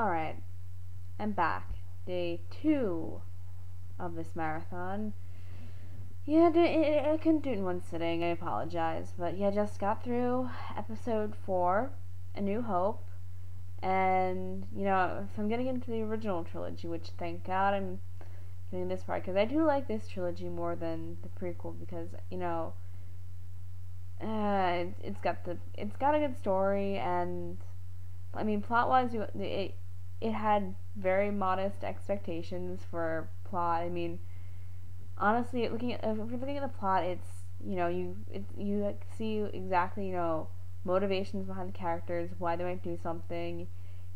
Alright, I'm back. Day 2 of this marathon. Yeah, I couldn't do it in one sitting, I apologize. But yeah, just got through episode 4, A New Hope. And, so I'm getting into the original trilogy, which thank God I'm getting this part. Because I do like this trilogy more than the prequel because, it's got a good story and I mean, plot wise, it had very modest expectations for plot. I mean, honestly, if you're looking at the plot, it's you like, see exactly motivations behind the characters, why they might do something.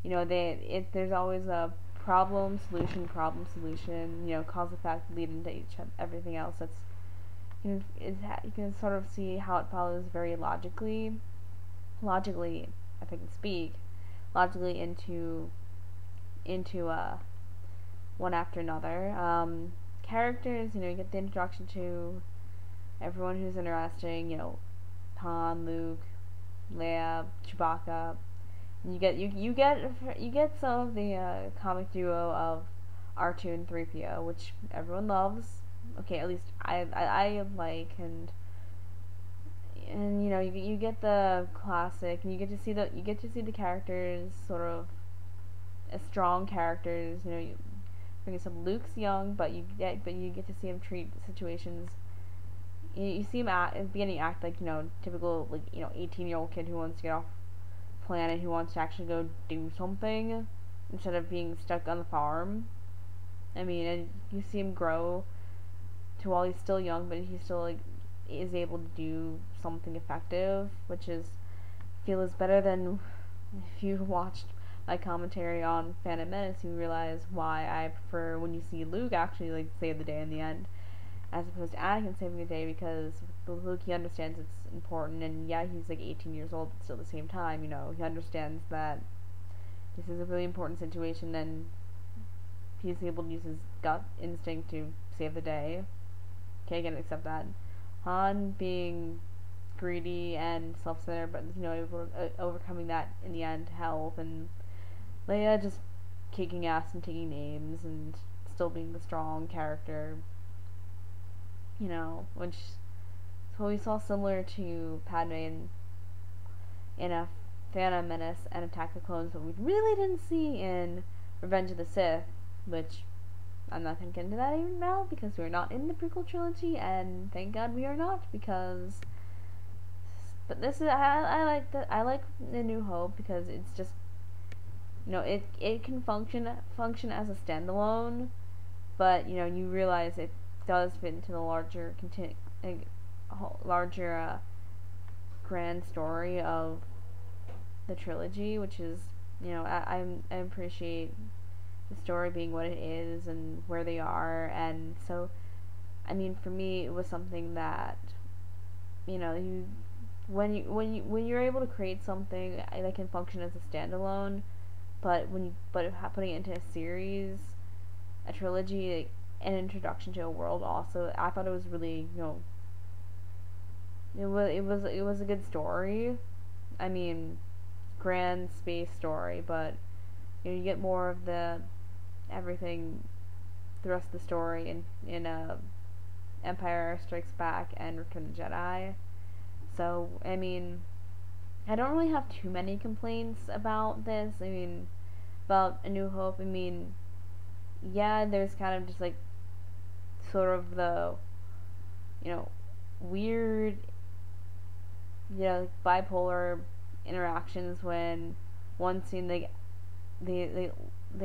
There's always a problem solution. Cause effect lead into everything else. That's you can sort of see how it follows very logically, if I can speak, logically into one after another. Characters, you get the introduction to everyone who's interesting. Han, Luke, Leia, Chewbacca. You get some of the comic duo of R2 and 3PO, which everyone loves. Okay, at least I like, and you get the classic, and you get to see the characters sort of as strong characters. For example, Luke's young, but you get to see him treat situations. You see him at the beginning act like typical 18-year-old kid who wants to get off planet, who wants to actually go do something instead of being stuck on the farm. I mean, and you see him grow to while he's still young, but he still is able to do something effective, which feels better than if you watched my commentary on Phantom Menace, you realize why I prefer when you see Luke actually save the day in the end, as opposed to Anakin saving the day, because with Luke he understands it's important, and yeah, he's 18 years old, but still at the same time, he understands that this is a really important situation, and he's able to use his gut instinct to save the day. Okay, I can accept that. Han being greedy and self-centered, but overcoming that in the end to help, and Leia just kicking ass and taking names and still being the strong character, which is what we saw similar to Padme in a Phantom Menace and Attack the Clones, but we really didn't see in Revenge of the Sith, which I'm not going to get into that even now because we're not in the prequel trilogy, and thank God we are not, because. But this is I like that. I like The New Hope because it's just it can function as a standalone, but you realize it does fit into the larger grand story of the trilogy, which is I appreciate the story being what it is and where they are, and so I mean for me it was something that when you're able to create something that can function as a standalone, but putting it into a series, a trilogy, an introduction to a world also, I thought it was really it was a good story. I mean, grand space story, but you get more of the everything, the rest of the story in Empire Strikes Back and Return of the Jedi. So I mean, I don't really have too many complaints about this. I mean, about A New Hope. I mean, yeah, there's kind of just sort of the weird bipolar interactions when one scene they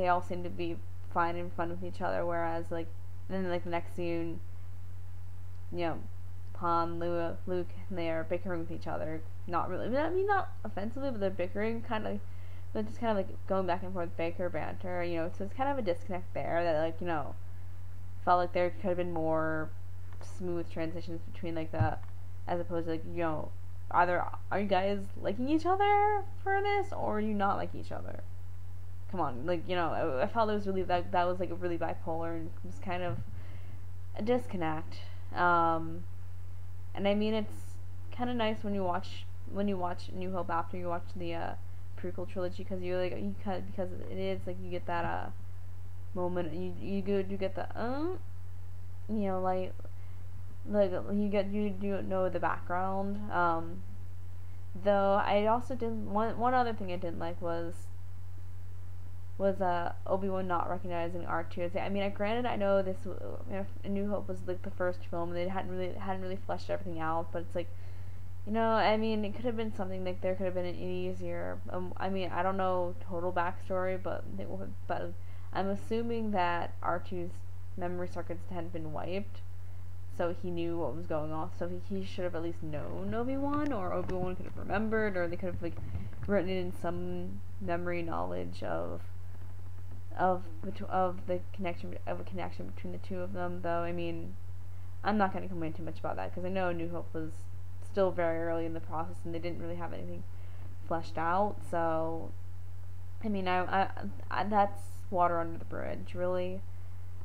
all seem to be fine and fun with each other, whereas then the next scene Han, Luke, and they are bickering with each other. Not really, I mean not offensively, but they're bickering they're just kind of going back and forth, bicker, banter, so it's kind of a disconnect there that felt like there could have been more smooth transitions between as opposed to either are you guys liking each other for this, or are you not like each other? Come on, I felt it was really that was really bipolar, and it was kind of a disconnect. And I mean it's kind of nice when you watch New Hope after you watch the prequel trilogy because you're like because it is like you get that moment and you get the you know like you do know the background. Though I also didn't one other thing I didn't like was Obi-Wan not recognizing R2. I mean, granted, I know this A New Hope was like the first film, and they hadn't really fleshed everything out. But it's like, I mean, it could have been something like there could have been an easier. I mean, I don't know total backstory, but I'm assuming that R2's memory circuits hadn't been wiped, so he knew what was going on. So he should have at least known Obi-Wan, or Obi-Wan could have remembered, or they could have like written it in some memory knowledge of the connection between the two of them. Though I mean, I'm not going to complain too much about that because I know New Hope was still very early in the process and they didn't really have anything fleshed out. So I mean, I that's water under the bridge, really.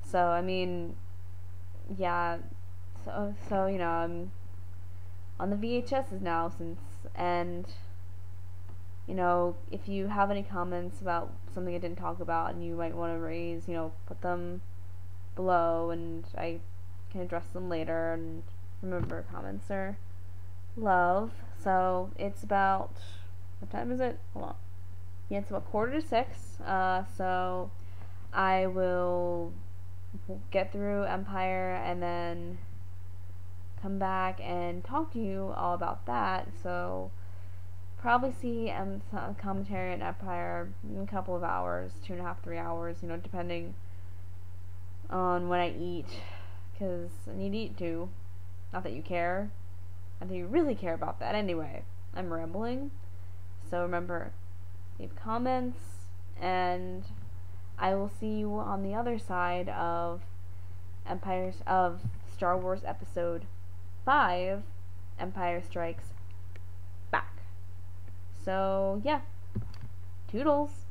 So I mean, yeah. So I'm on the VHSs now and if you have any comments about something I didn't talk about and you might want to raise, put them below and I can address them later. And remember, comments are love. So it's about, what time is it? Hold on. Yeah, it's about 5:45. So I will get through Empire and then come back and talk to you all about that. So probably see commentary on Empire in a couple of hours, 2.5, 3 hours, depending on when I eat, because I need to eat too. Not that you care. Not that you really care about that. Anyway, I'm rambling. So remember, leave comments, and I will see you on the other side of Star Wars Episode 5, Empire Strikes Back. So, yeah. Toodles.